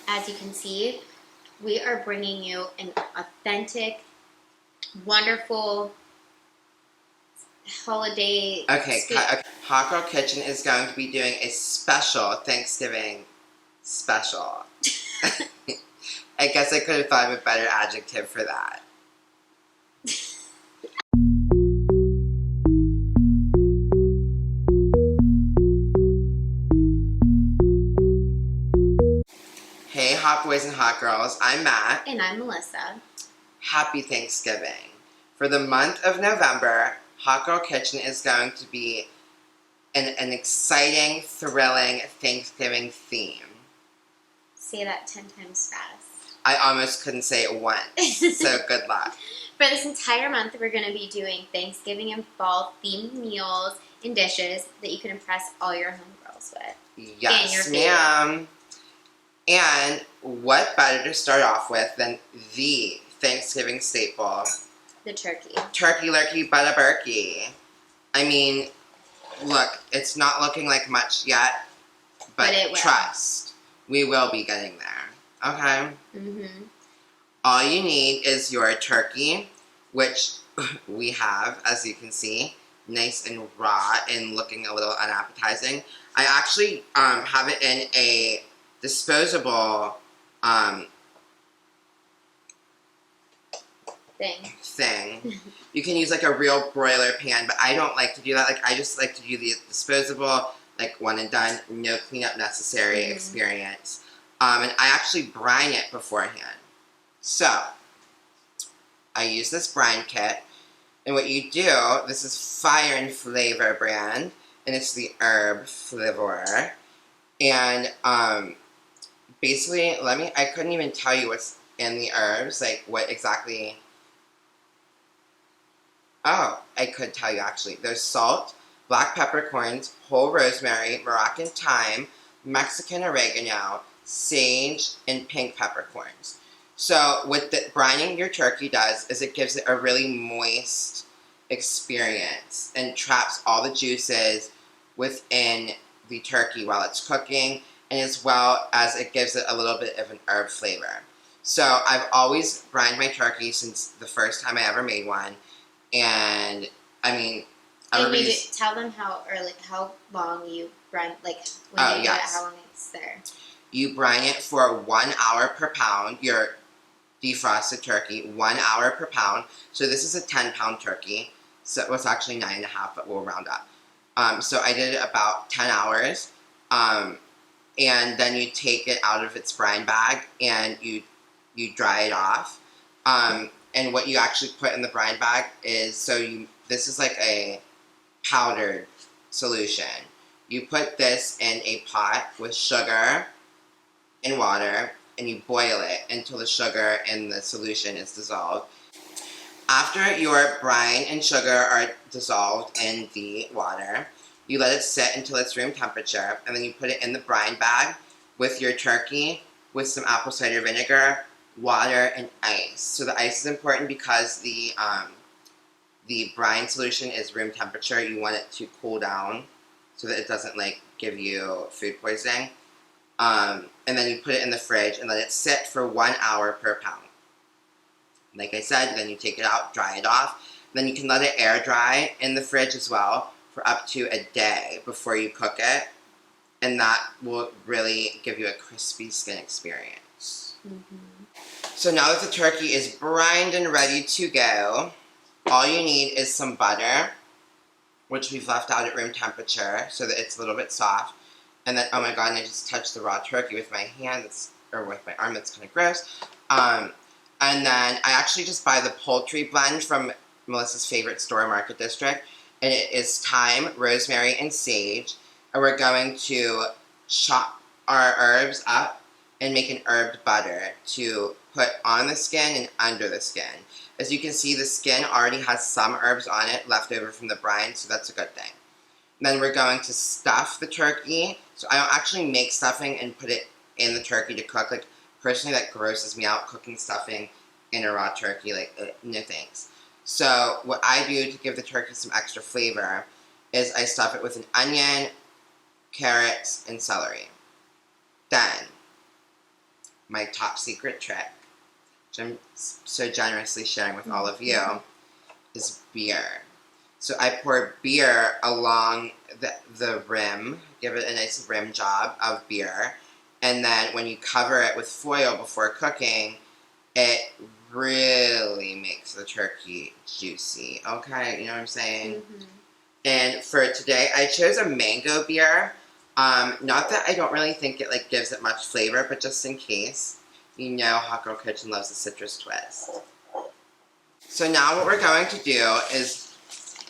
as you can see, we are bringing you an authentic, wonderful holiday. Okay, Hot Girl Kitchen is going to be doing a special Thanksgiving special. I guess I could have thought of a better adjective for that. Hey, hot boys and hot girls. I'm Matt. And I'm Melissa. Happy Thanksgiving. For the month of November, Hot Girl Kitchen is going to be an exciting, thrilling Thanksgiving theme. Say that 10 times fast. I almost couldn't say it once, so good luck. For this entire month, we're going to be doing Thanksgiving and fall themed meals and dishes that you can impress all your homegirls with. Yes, ma'am. And what better to start off with than the Thanksgiving staple? The turkey. Turkey lurkey buttaburkey. I mean, look, it's not looking like much yet, but it will. Trust, we will be getting there. Okay? Mm-hmm. All you need is your turkey, which we have, as you can see, nice and raw and looking a little unappetizing. I actually have it in a disposable thing. You can use like a real broiler pan, but I don't like to do that. Like, I just like to do the disposable, like one and done, no cleanup necessary experience. And I actually brine it beforehand. So, I use this brine kit, and what you do, this is Fire and Flavor brand, and it's the herb flavor. And basically, I couldn't even tell you what's in the herbs, like what exactly. Oh, I could tell you actually. There's salt, black peppercorns, whole rosemary, Moroccan thyme, Mexican oregano, sage, and pink peppercorns. So what the brining your turkey does is it gives it a really moist experience and traps all the juices within the turkey while it's cooking, and as well as it gives it a little bit of an herb flavor. So I've always brined my turkey since the first time I ever made one, and I mean, maybe tell them how long you brine, like when you do it, how long it's there. You brine it for 1 hour per pound. Your defrosted turkey, 1 hour per pound. So this is a 10-pound turkey. So it was actually 9.5, but we'll round up. So I did it about 10 hours. And then you take it out of its brine bag and you dry it off. And what you actually put in the brine bag is, this is like a powdered solution. You put this in a pot with sugar and water, and you boil it until the sugar in the solution is dissolved. After your brine and sugar are dissolved in the water, you let it sit until it's room temperature, and then you put it in the brine bag with your turkey, with some apple cider vinegar, water, and ice. So the ice is important because the brine solution is room temperature. You want it to cool down so that it doesn't like give you food poisoning. And then you put it in the fridge and let it sit for 1 hour per pound. Like I said, then you take it out, dry it off. Then you can let it air dry in the fridge as well for up to a day before you cook it. And that will really give you a crispy skin experience. So now that the turkey is brined and ready to go, all you need is some butter, which we've left out at room temperature so that it's a little bit soft. And then, oh my god, and I just touched the raw turkey with my hand, or with my arm, that's kind of gross. And then I actually just buy the poultry blend from Melissa's favorite store, Market District. And it is thyme, rosemary, and sage. And we're going to chop our herbs up and make an herbed butter to put on the skin and under the skin. As you can see, the skin already has some herbs on it left over from the brine, so that's a good thing. And then we're going to stuff the turkey. So I don't actually make stuffing and put it in the turkey to cook. Like, personally, that grosses me out, cooking stuffing in a raw turkey. Like, no thanks. So what I do to give the turkey some extra flavor is I stuff it with an onion, carrots, and celery. Then my top secret trick, which I'm so generously sharing with all of you, is beer. So I pour beer along the rim, give it a nice rim job of beer, and then when you cover it with foil before cooking, it really makes the turkey juicy. Okay, you know what I'm saying? And for today, I chose a mango beer. Not that I don't really think it like gives it much flavor, but just in case, you know, Hot Girl Kitchen loves a citrus twist. So now what we're going to do is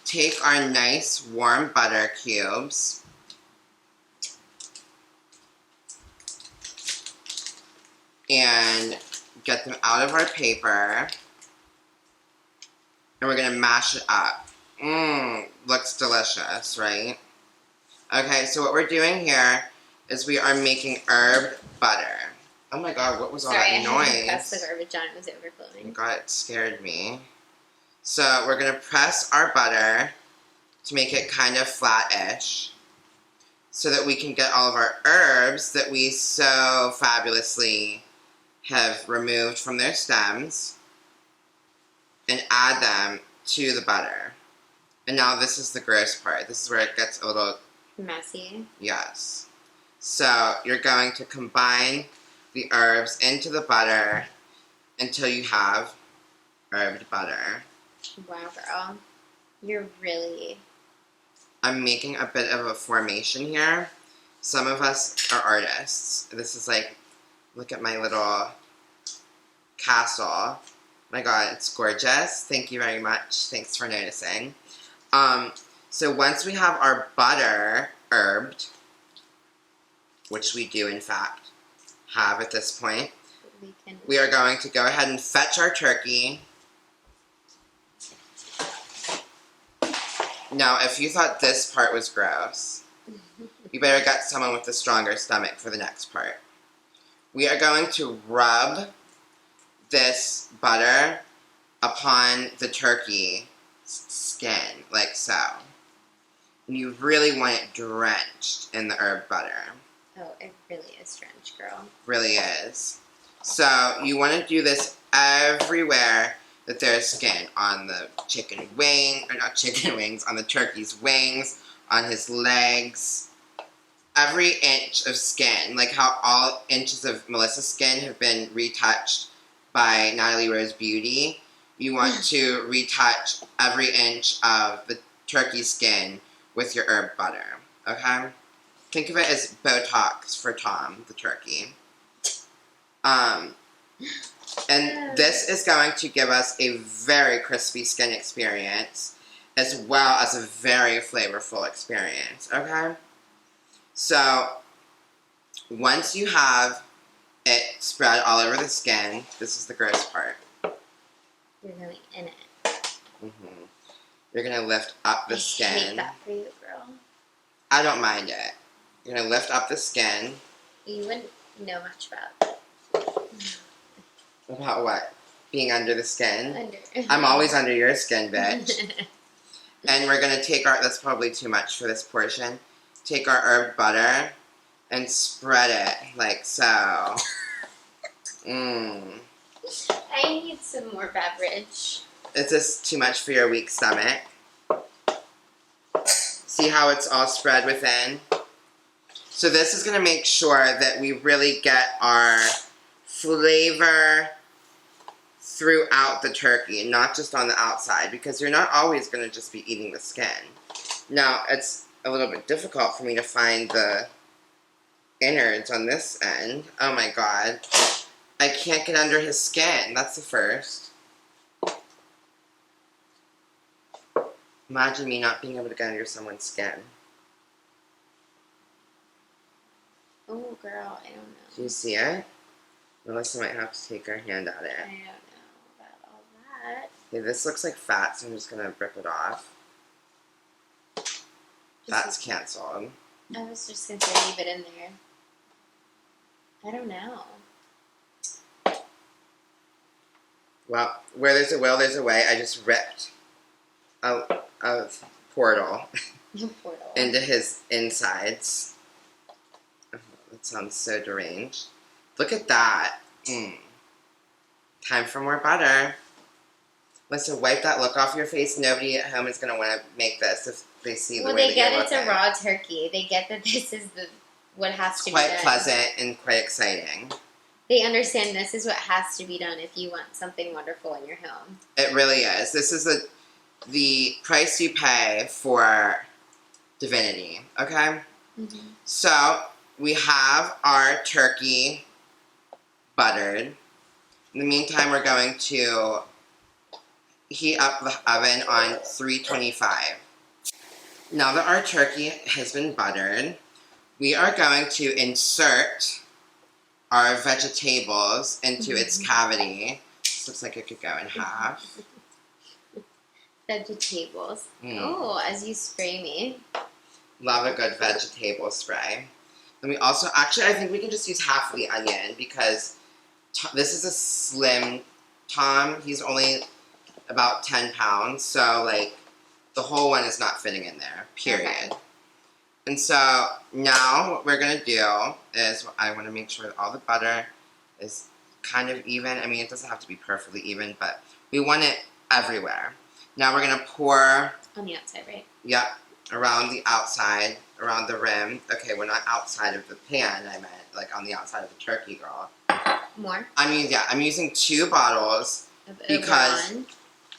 take our nice warm butter cubes and get them out of our paper, and we're going to mash it up. Looks delicious, right? Okay, so what we're doing here is we are making herb butter. Oh my god, what was all that noise? Sorry, I pressed the garbage on, it was overflowing. Oh my god, it scared me. So we're going to press our butter to make it kind of flat-ish so that we can get all of our herbs that we so fabulously have removed from their stems and add them to the butter. And now this is the gross part. This is where it gets a little messy. Yes. So you're going to combine the herbs into the butter until you have herbed butter. Wow, girl. You're really... I'm making a bit of a formation here. Some of us are artists. This is like, look at my little castle. My god, it's gorgeous. Thank you very much. Thanks for noticing. So once we have our butter herbed, which we do in fact have at this point, we are going to go ahead and fetch our turkey. Now, if you thought this part was gross, you better get someone with a stronger stomach for the next part. We are going to rub this butter upon the turkey skin, like so. And you really want it drenched in the herb butter. Oh, it really is drenched, girl. Really is. So you want to do this everywhere that there's skin, on the chicken wing, or not chicken wings, on the turkey's wings, on his legs. Every inch of skin, like how all inches of Melissa's skin have been retouched by Natalie Rose Beauty. You want to retouch every inch of the turkey skin with your herb butter, okay? Think of it as Botox for Tom, the turkey. And this is going to give us a very crispy skin experience, as well as a very flavorful experience, okay? So, once you have it spread all over the skin, this is the gross part. You're really in it. You're going to lift up the skin. I hate that for you, girl. I don't mind it. You're going to lift up the skin. You wouldn't know much about it. About what? Being under the skin? Under. I'm always under your skin, bitch. And we're going to take our, that's probably too much for this portion, take our herb butter and spread it like so. I need some more beverage. Is this too much for your weak stomach? See how it's all spread within? So this is going to make sure that we really get our flavor throughout the turkey and not just on the outside, because you're not always going to just be eating the skin. Now, it's a little bit difficult for me to find the innards on this end. Oh my god. I can't get under his skin. That's the first. Imagine me not being able to get under someone's skin. Oh, girl, I don't know. Do you see it? Melissa might have to take her hand at it. I don't know about all that. Okay, this looks like fat, so I'm just going to rip it off. That's canceled. I was just going to say leave it in there. I don't know. Well, where there's a will, there's a way. I just ripped a portal into his insides. Oh, that sounds so deranged. Look at that. Time for more butter. Listen, wipe that look off your face. Nobody at home is going to want to make this if they see the way that you're looking. Well, they get it's a raw turkey. They get that this is what has to be done. Quite pleasant and quite exciting. They understand this is what has to be done if you want something wonderful in your home. It really is. This is the price you pay for divinity, okay? Mm-hmm. So, we have our turkey buttered. In the meantime, we're going to heat up the oven on 325. Now that our turkey has been buttered, we are going to insert our vegetables into its cavity. This looks like it could go in half. Vegetables. Oh, as you spray me. Love a good vegetable spray. And we also, actually, I think we can just use half of the onion because this is a slim Tom. He's only about 10 pounds, so like the whole one is not fitting in there, period. Okay. And so now what we're going to do is I want to make sure that all the butter is kind of even. I mean, it doesn't have to be perfectly even, but we want it everywhere. Now we're going to pour... On the outside, right? Yep, around the outside, around the rim. Okay, we're not outside of the pan, I meant, like on the outside of the turkey, girl. More? I'm using 2 bottles of because... Oberon.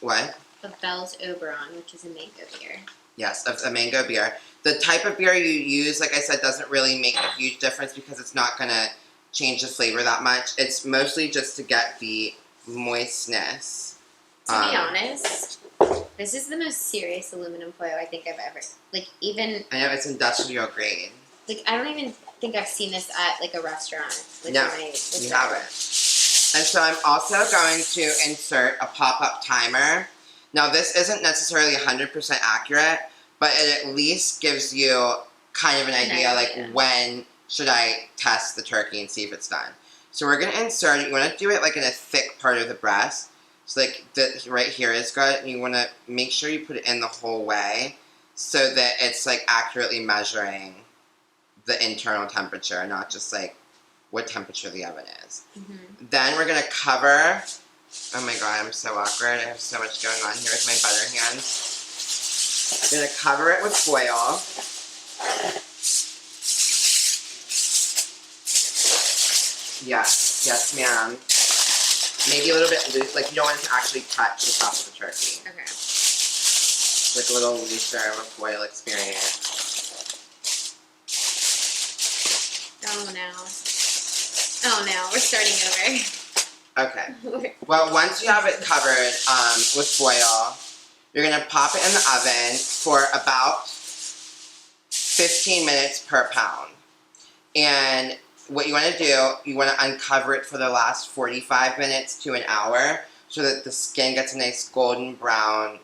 What? Of Bell's Oberon, which is a mango beer. Yes, of a mango beer. The type of beer you use, like I said, doesn't really make a huge difference because it's not going to change the flavor that much. It's mostly just to get the moistness. To be honest, this is the most serious aluminum foil I think I've ever... Like, even... I know, it's industrial grade. Like, I don't even think I've seen this at, like, a restaurant. Like, no, you haven't. And so I'm also going to insert a pop-up timer. Now, this isn't necessarily 100% accurate, but it at least gives you kind of an idea, like, when should I test the turkey and see if it's done. So we're going to insert it. You want to do it, like, in a thick part of the breast. So, like, right here is good. And you want to make sure you put it in the whole way so that it's, like, accurately measuring the internal temperature, not just, like, what temperature the oven is. Mm-hmm. Then we're going to cover... Oh my god, I'm so awkward. I have so much going on here with my butter hands. I'm going to cover it with foil. Yes, ma'am. Maybe a little bit loose, like you don't want it to actually touch the top of the turkey. Okay. Like a little looser of a foil experience. Oh no, we're starting over. Okay. Well, once you have it covered with foil, you're going to pop it in the oven for about 15 minutes per pound. And what you want to do, you want to uncover it for the last 45 minutes to an hour so that the skin gets a nice golden brown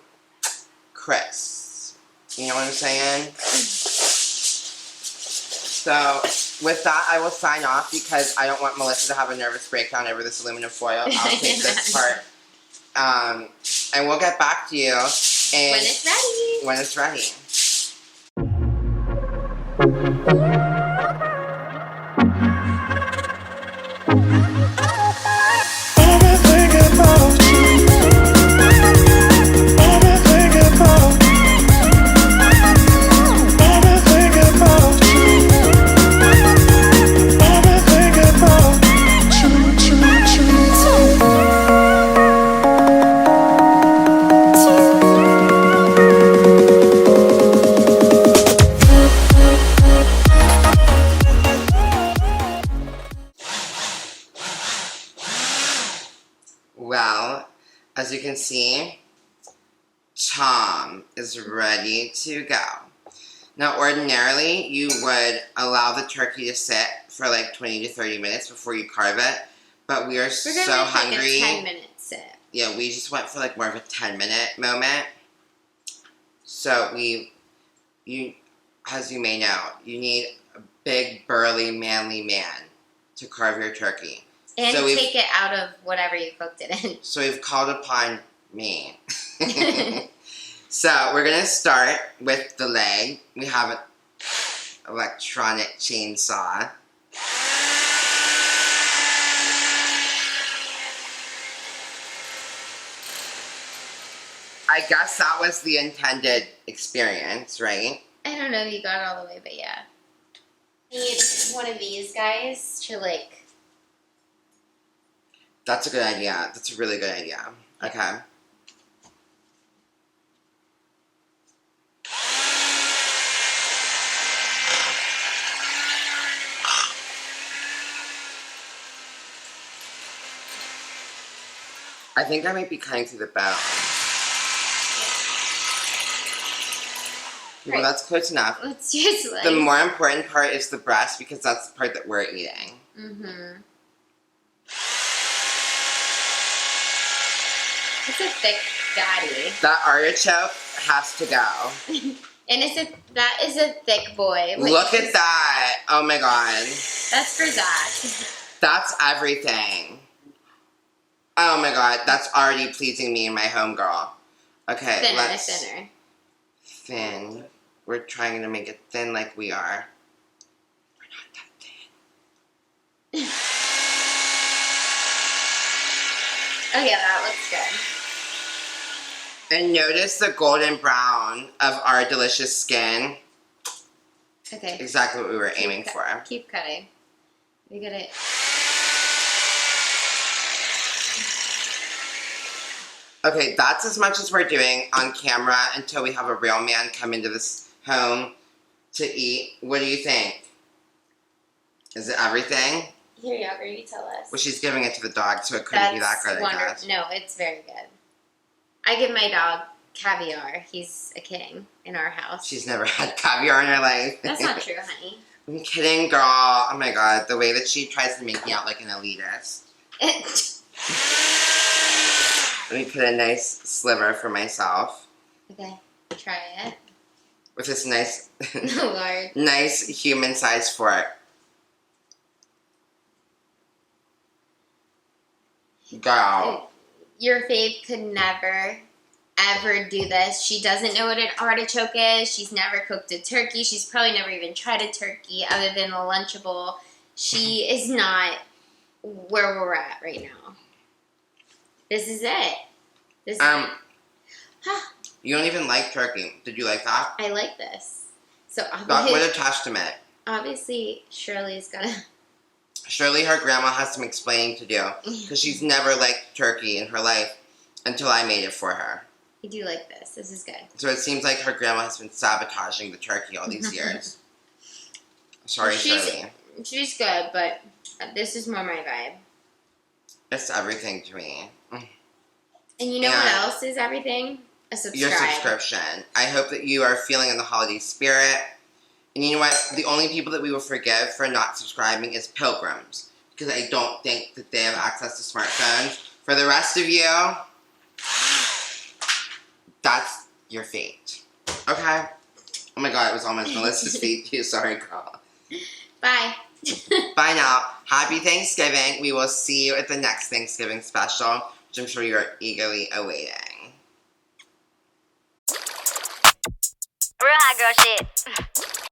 crisp. You know what I'm saying? So, with that, I will sign off because I don't want Melissa to have a nervous breakdown over this aluminum foil. I'll take this part. And we'll get back to you when it's ready. When it's ready. Well, as you can see, Tom is ready to go. Now, ordinarily, you would allow the turkey to sit for like 20 to 30 minutes before you carve it, but we're so hungry. We're going to take a 10-minute sit. Yeah, we just went for like more of a 10-minute moment. So as you may know, you need a big, burly, manly man to carve your turkey. And so take it out of whatever you cooked it in. So we've called upon me. So we're going to start with the leg. We have an electronic chainsaw. I guess that was the intended experience, right? I don't know if you got it all the way, but yeah. Need one of these guys to like. That's a good idea. That's a really good idea. Okay. I think I might be cutting through the bone. Well, Right. that's close enough. Let's just like. The more important part is the breast because that's the part that we're eating. Mm-hmm. It's a thick daddy. That artichoke has to go. And that is a thick boy. Like, Look at that. Oh my god. That's for Zach. That's everything. Oh my god. That's already pleasing me and my homegirl. Okay, Thinner. Thin. We're trying to make it thin like we are. We're not that thin. Oh yeah, that looks good. And notice the golden brown of our delicious skin. Okay. Exactly what we were aiming for. Keep cutting. We get it. Okay, that's as much as we're doing on camera until we have a real man come into this home to eat. What do you think? Is it everything? Here, Yager, you tell us. Well, she's giving it to the dog, so it couldn't be that good, I guess. No, it's very good. I give my dog caviar. He's a king in our house. She's never had caviar in her life. That's not true, honey. I'm kidding, girl. Oh my god, the way that she tries to make me out like an elitist. Let me put a nice sliver for myself. Okay, try it. With this nice, Oh, Lord. nice human-sized fork. Girl. Your Faith could never, ever do this. She doesn't know what an artichoke is. She's never cooked a turkey. She's probably never even tried a turkey other than a Lunchable. She is not where we're at right now. This is it. This is it. You don't even like turkey. Did you like that? I like this. So What a testament. obviously Shirley's gonna. Surely her grandma has some explaining to do because she's never liked turkey in her life until I made it for her. I do like this. This is good. So it seems like her grandma has been sabotaging the turkey all these years. Sorry, Shirley. She's good, but this is more my vibe. It's everything to me. And you know what else is everything? A subscribe. Your subscription. I hope that you are feeling in the holiday spirit. And you know what? The only people that we will forgive for not subscribing is pilgrims. Because I don't think that they have access to smartphones. For the rest of you, that's your fate. Okay? Oh my god, it was almost Melissa's fate too. Sorry, girl. Bye. Bye now. Happy Thanksgiving. We will see you at the next Thanksgiving special, which I'm sure you're eagerly awaiting. Real hot girl shit.